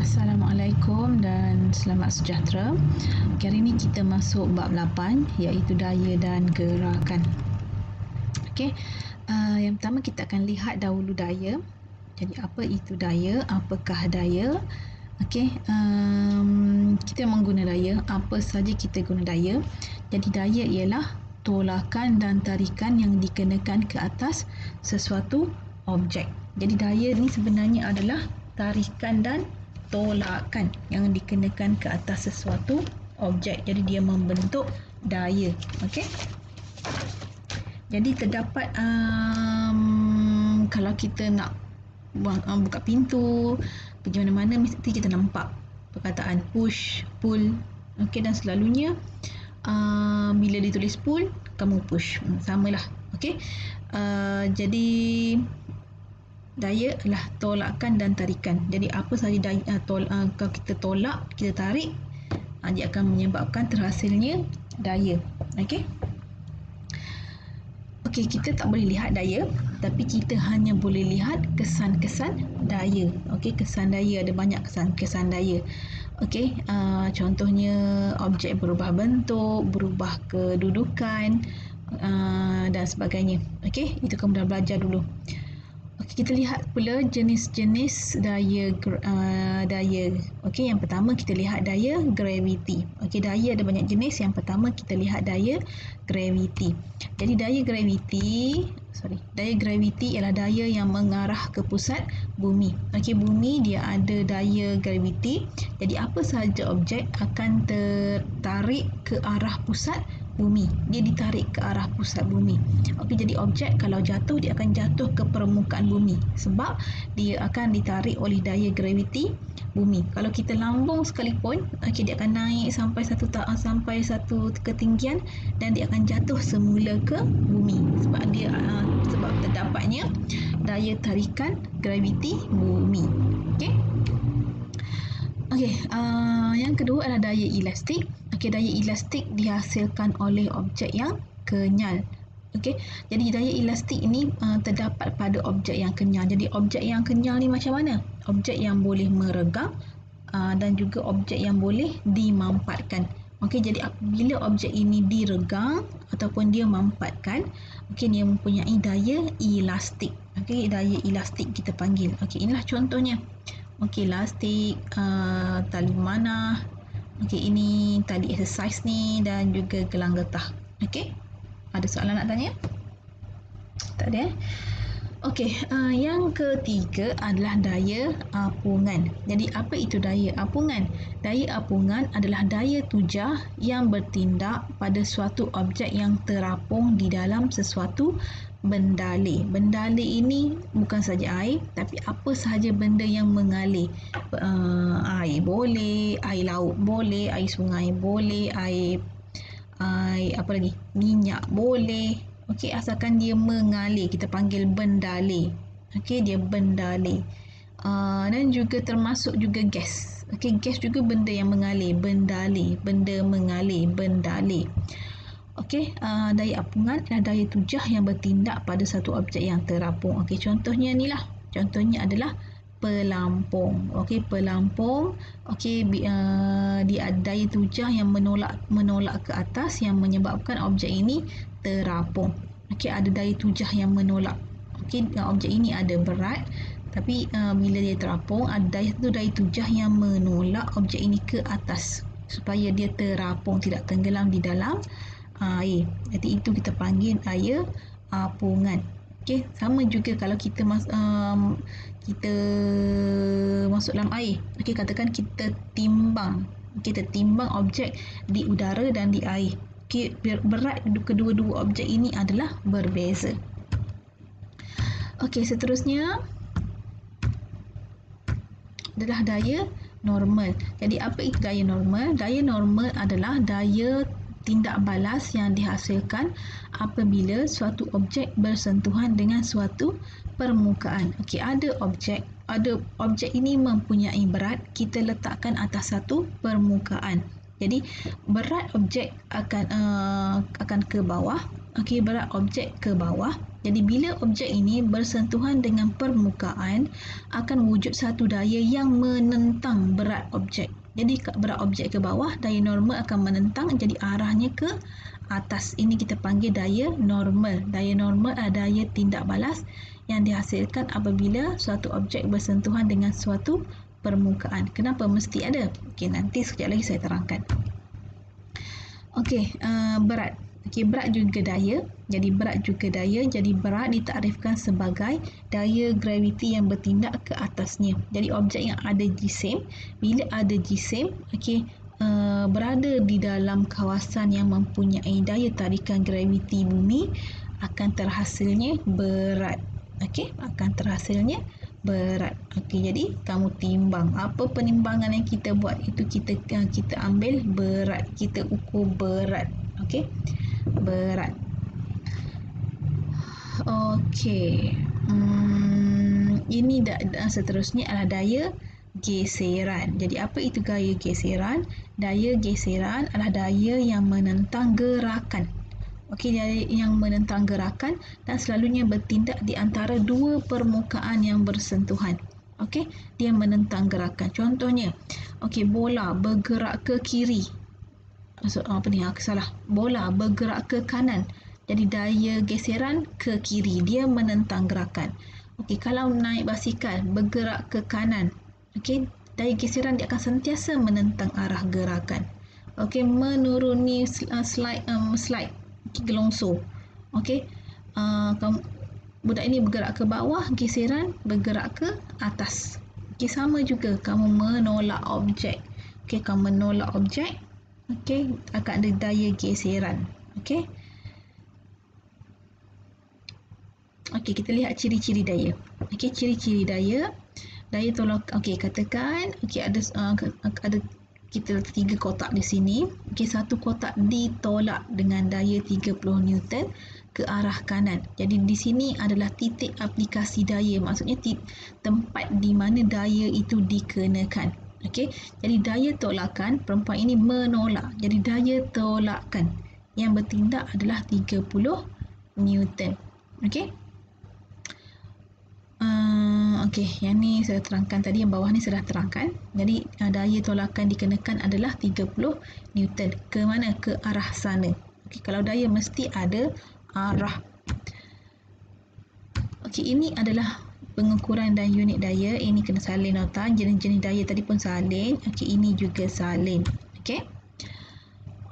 Assalamualaikum dan selamat sejahtera. Hari ini kita masuk bab 8 iaitu daya dan gerakan. Okey, yang pertama kita akan lihat dahulu daya. Jadi apa itu daya? Apakah daya? Okey, kita mengguna daya. Apa saja kita guna daya? Jadi daya ialah tolakan dan tarikan yang dikenakan ke atas sesuatu objek. Jadi daya ni sebenarnya adalah tarikan dan tolakan yang dikenakan ke atas sesuatu objek. Jadi dia membentuk daya. Okey. Jadi terdapat kalau kita nak buka pintu, pergi mana-mana mesti kita nampak perkataan push, pull. Okey, dan selalunya bila ditulis pull, kamu push. Samalah. Okey. Jadi daya adalah tolakan dan tarikan. Jadi apa sahaja daya, kalau kita tolak, kita tarik, dia akan menyebabkan terhasilnya daya. Okey. Okey, kita tak boleh lihat daya, tapi kita hanya boleh lihat kesan-kesan daya. Okey, kesan daya ada banyak kesan daya. Okey, contohnya objek berubah bentuk, berubah kedudukan dan sebagainya. Okey, itu kamu dah belajar dulu. Okey, kita lihat pula jenis-jenis daya. Okey, yang pertama kita lihat daya graviti. Okey, daya ada banyak jenis. Yang pertama kita lihat daya graviti. Jadi daya graviti ialah daya yang mengarah ke pusat bumi. Okey, bumi dia ada daya graviti. Jadi apa sahaja objek akan tertarik ke arah pusat bumi. Dia ditarik ke arah pusat bumi. Okey, jadi objek kalau jatuh, dia akan jatuh ke permukaan bumi sebab dia akan ditarik oleh daya graviti bumi. Kalau kita lambung sekalipun, okey, dia akan naik sampai satu ketinggian dan dia akan jatuh semula ke bumi sebab terdapatnya daya tarikan graviti bumi. Okey. Okey, yang kedua adalah daya elastik. Okey, daya elastik dihasilkan oleh objek yang kenyal. Okey, jadi daya elastik ini terdapat pada objek yang kenyal. Jadi objek yang kenyal ni macam mana? Objek yang boleh meregang dan juga objek yang boleh dimampatkan. Okey, jadi apabila objek ini diregang ataupun dia mampatkan, okey, dia mempunyai daya elastik. Okey, daya elastik kita panggil. Okey, inilah contohnya. Okey, elastik, tali memanah. Okey, ini tali exercise ni dan juga gelang getah. Okey, ada soalan nak tanya? Tak ada. Okey, yang ketiga adalah daya apungan. Jadi apa itu daya apungan? Daya apungan adalah daya tujah yang bertindak pada suatu objek yang terapung di dalam sesuatu bendalih. Bendalih ini bukan saja air, tapi apa sahaja benda yang mengalir. Air boleh, air laut boleh, air sungai boleh, air apa lagi? Minyak boleh. Okey, asalkan dia mengalir, kita panggil bendalih. Okey, dia bendalih. Dan juga termasuk juga gas. Okey, gas juga benda yang mengalir, bendalih, benda mengalir, bendalih. Okey, daya apungan adalah daya tujah yang bertindak pada satu objek yang terapung. Okey, contohnya ni lah. Contohnya adalah pelampung. Okey, pelampung. Okey, dia ada daya tujah yang menolak ke atas yang menyebabkan objek ini terapung. Okey, ada daya tujah yang menolak. Okey, objek ini ada berat, tapi bila dia terapung, ada daya tujah yang menolak objek ini ke atas supaya dia terapung, tidak tenggelam di dalam air. Jadi itu kita panggil daya apungan. Okey, sama juga kalau kita masuk dalam air. Okey, katakan kita timbang. Kita timbang objek di udara dan di air. Okey, berat kedua-dua objek ini adalah berbeza. Okey, seterusnya adalah daya normal. Jadi apa itu daya normal? Daya normal adalah daya tindak balas yang dihasilkan apabila suatu objek bersentuhan dengan suatu permukaan. Okey, ada objek ini mempunyai berat, kita letakkan atas satu permukaan. Jadi berat objek akan ke bawah. Okey, berat objek ke bawah. Jadi bila objek ini bersentuhan dengan permukaan, akan wujud satu daya yang menentang berat objek. Jadi berat objek ke bawah, daya normal akan menentang, jadi arahnya ke atas. Ini kita panggil daya normal. Daya normal adalah daya tindak balas yang dihasilkan apabila suatu objek bersentuhan dengan suatu permukaan. Kenapa mesti ada? Okey, nanti sekejap lagi saya terangkan. Okey, berat. Okey, berat juga daya. Jadi berat juga daya. Jadi berat ditakrifkan sebagai daya graviti yang bertindak ke atasnya. Jadi objek yang ada jisim, bila ada jisim, okey, berada di dalam kawasan yang mempunyai daya tarikan graviti bumi, akan terhasilnya berat. Okey, akan terhasilnya berat. Okey, jadi kamu timbang. Apa penimbangan yang kita buat itu, kita ambil berat, kita ukur berat. Okey, berat. Okey, ini seterusnya adalah daya geseran. Jadi apa itu daya geseran? Daya geseran adalah daya yang menentang gerakan. Okey, daya yang menentang gerakan dan selalunya bertindak di antara dua permukaan yang bersentuhan. Okey, dia menentang gerakan. Contohnya, okey, bola bergerak ke kiri. Bola bergerak ke kanan. Jadi daya geseran ke kiri, dia menentang gerakan. Okey, kalau naik basikal bergerak ke kanan, okey, daya geseran dia akan sentiasa menentang arah gerakan. Okey, menuruni slide, gelongsor. Okey, budak ini bergerak ke bawah, geseran bergerak ke atas. Okey, sama juga kamu menolak objek. Okey, kamu menolak objek, okey, akan ada daya geseran. Okey. Okey, kita lihat ciri-ciri daya. Okey, ciri-ciri daya. Daya tolak, okey, katakan okey ada kita tiga kotak di sini. Okey, satu kotak ditolak dengan daya 30 Newton ke arah kanan. Jadi di sini adalah titik aplikasi daya, maksudnya tempat di mana daya itu dikenakan. Okey, jadi daya tolakan, perempuan ini menolak. Jadi daya tolakan yang bertindak adalah 30 Newton. Okey. Okey, yang ni saya terangkan tadi, yang bawah ni saya dah terangkan. Jadi daya tolakan dikenakan adalah 30 Newton. Ke mana? Ke arah sana. Okey, kalau daya mesti ada arah. Okey, ini adalah pengukuran dan unit daya. Ini kena salin nota. Jenis-jenis daya tadi pun salin. Okey, ini juga salin. Okey.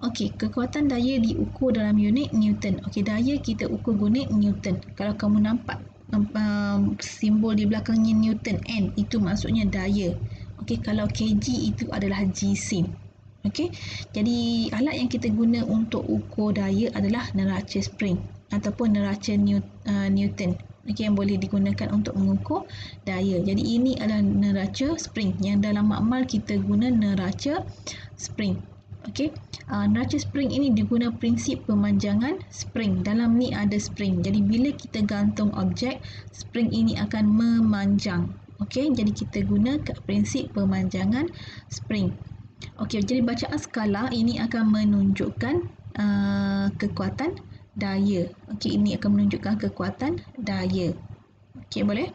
Okey, kekuatan daya diukur dalam unit Newton. Okey, daya kita ukur guna Newton. Kalau kamu nampak simbol di belakangnya Newton, N, itu maksudnya daya. Okey, kalau kg itu adalah jisim. Okey, jadi alat yang kita guna untuk ukur daya adalah neraca spring ataupun neraca Newton. Okey, yang boleh digunakan untuk mengukur daya. Jadi ini adalah neraca spring, yang dalam makmal kita guna neraca spring. Okey, neraca spring ini diguna prinsip pemanjangan spring. Dalam ni ada spring. Jadi bila kita gantung objek, spring ini akan memanjang. Okey, jadi kita guna prinsip pemanjangan spring. Okey, jadi bacaan skala ini akan menunjukkan kekuatan daya. Okey, ini akan menunjukkan kekuatan daya. Okey, boleh?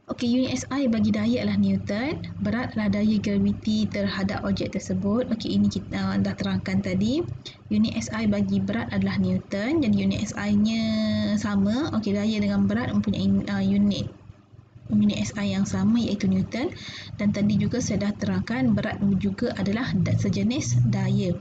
Okey, unit SI bagi daya adalah Newton, berat adalah daya graviti terhadap objek tersebut. Okey, ini kita dah terangkan tadi. Unit SI bagi berat adalah Newton, jadi unit SI-nya sama. Okey, daya dengan berat mempunyai unit SI yang sama, iaitu Newton. Dan tadi juga saya dah terangkan berat juga adalah sejenis daya.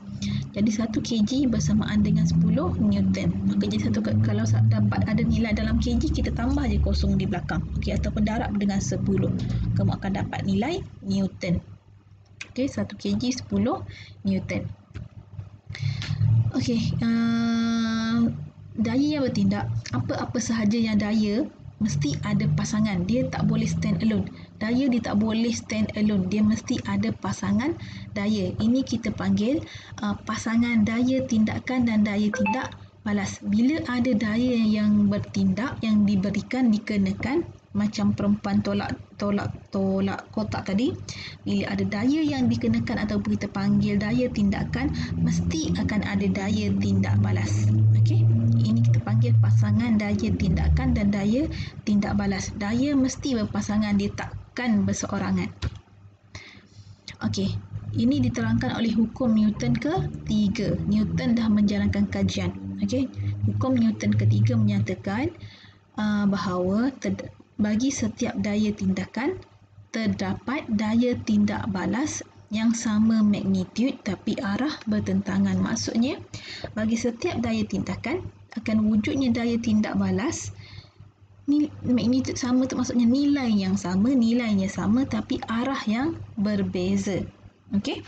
Jadi 1 kg bersamaan dengan 10 Newton. Maka jadi kalau dapat ada nilai dalam kg, kita tambah je kosong di belakang. Okey, ataupun darab dengan 10. Kamu akan dapat nilai Newton. Okey, 1 kg 10 Newton. Okey, daya yang bertindak, apa-apa sahaja yang daya mesti ada pasangan. Dia tak boleh stand alone. Daya dia tak boleh stand alone. Dia mesti ada pasangan daya. Ini kita panggil pasangan daya tindakan dan daya tindak balas. Bila ada daya yang bertindak, yang dikenakan, macam perempuan tolak kotak tadi, bila ada daya yang dikenakan atau kita panggil daya tindakan, mesti akan ada daya tindak balas. Okey, ini kita panggil pasangan daya tindakan dan daya tindak balas. Daya mesti berpasangan, dia takkan berseorangan. Okey, ini diterangkan oleh hukum Newton ketiga. Newton dah menjalankan kajian. Okey, hukum Newton ketiga menyatakan bahawa bagi setiap daya tindakan terdapat daya tindak balas yang sama magnitud tapi arah bertentangan. Maksudnya, bagi setiap daya tindakan akan wujudnya daya tindak balas magnitud sama, tu maksudnya nilai yang sama, nilainya sama tapi arah yang berbeza. Okey.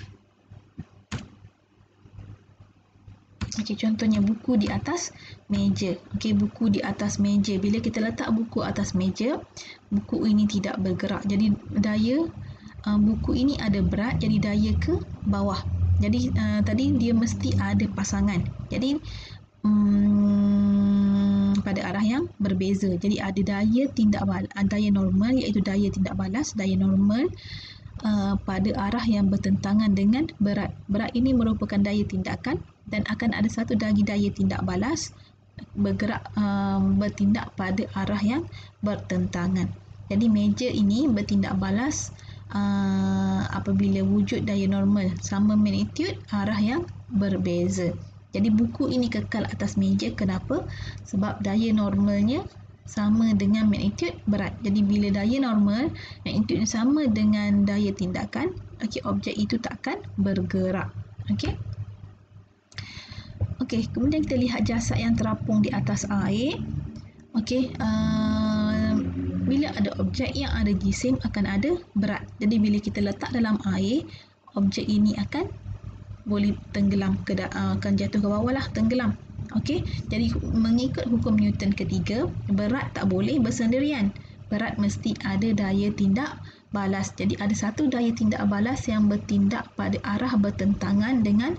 Okey, contohnya buku di atas meja. Okey, buku di atas meja. Bila kita letak buku atas meja, buku ini tidak bergerak. Jadi daya buku ini ada berat, jadi daya ke bawah. Jadi tadi dia mesti ada pasangan. Jadi pada arah yang berbeza. Jadi ada daya tindak balas, daya normal iaitu daya tindak balas, daya normal pada arah yang bertentangan dengan berat. Berat ini merupakan daya tindakan dan akan ada satu lagi daya tindak balas bergerak bertindak pada arah yang bertentangan. Jadi meja ini bertindak balas apabila wujud daya normal sama magnitud arah yang berbeza. Jadi buku ini kekal atas meja. Kenapa? Sebab daya normalnya sama dengan magnitud berat. Jadi bila daya normal, magnitud sama dengan daya tindakan, okey, objek itu takkan bergerak. Okey. Okey, kemudian kita lihat jasad yang terapung di atas air. Okey, bila ada objek yang ada jisim akan ada berat. Jadi bila kita letak dalam air, objek ini akan boleh tenggelam akan jatuh ke bawah lah, tenggelam. Okey, jadi mengikut hukum Newton ketiga, berat tak boleh bersendirian. Berat mesti ada daya tindak balas. Jadi ada satu daya tindak balas yang bertindak pada arah bertentangan dengan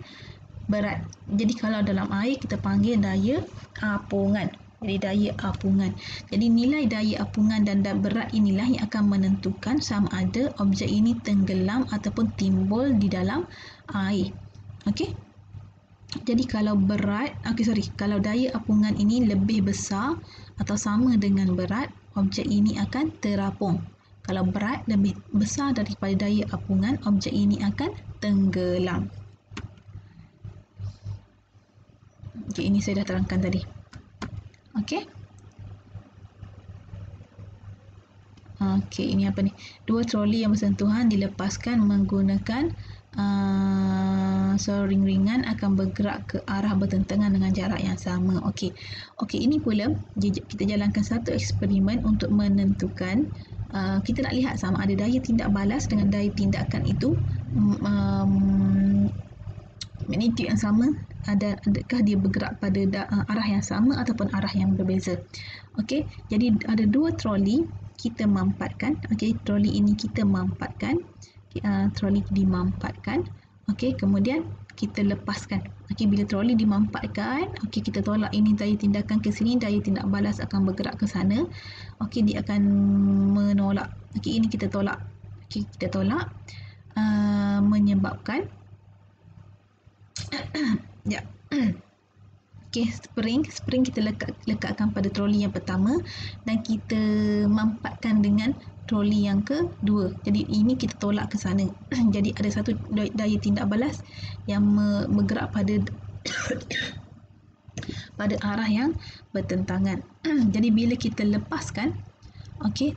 berat. Jadi kalau dalam air kita panggil daya apungan. Jadi daya apungan. Jadi nilai daya apungan dan berat inilah yang akan menentukan sama ada objek ini tenggelam ataupun timbul di dalam air. Okey. Jadi kalau kalau daya apungan ini lebih besar atau sama dengan berat, objek ini akan terapung. Kalau berat lebih besar daripada daya apungan, objek ini akan tenggelam. Okey, ini saya dah terangkan tadi. Okey. Okey, ini apa ni? Dua troli yang bersentuhan dilepaskan menggunakan ring-ringan akan bergerak ke arah bertentangan dengan jarak yang sama. Okey. Okey, ini pula kita jalankan satu eksperimen untuk menentukan kita nak lihat sama ada daya tindak balas dengan daya tindakan itu magnitud yang sama, adakah dia bergerak pada arah yang sama ataupun arah yang berbeza. Okey, jadi ada dua troli kita mampatkan. Okey, troli ini kita mampatkan. Troli dimampatkan. Okey, kemudian kita lepaskan. Okey, bila troli dimampatkan, okey, kita tolak ini daya tindakan ke sini, daya tindak balas akan bergerak ke sana. Okey, dia akan menolak. Okey, ini kita tolak. Okey, kita tolak menyebabkan ya. Okey, spring kita lekatkan pada troli yang pertama dan kita mampatkan dengan troli yang kedua. Jadi ini kita tolak ke sana. Jadi ada satu daya tindak balas yang bergerak pada arah yang bertentangan. Jadi bila kita lepaskan, okey,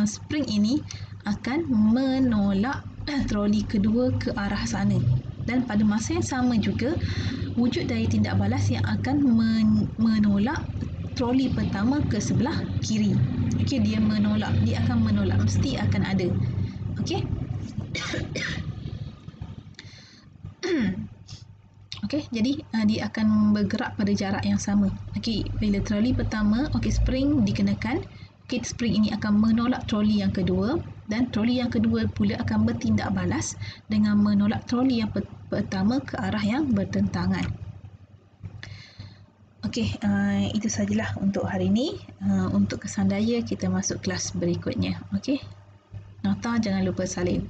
spring ini akan menolak troli kedua ke arah sana. Dan pada masa yang sama juga wujud daya tindak balas yang akan menolak troli pertama ke sebelah kiri. Okey, dia akan menolak, mesti akan ada. Okey. Okey, jadi dia akan bergerak pada jarak yang sama. Okey, bila troli pertama, okey, spring dikenakan, okey, spring ini akan menolak troli yang kedua dan troli yang kedua pula akan bertindak balas dengan menolak troli yang pertama ke arah yang bertentangan. Okey, itu sajalah untuk hari ini. Untuk kesan daya kita masuk kelas berikutnya. Okey. Nota jangan lupa salin.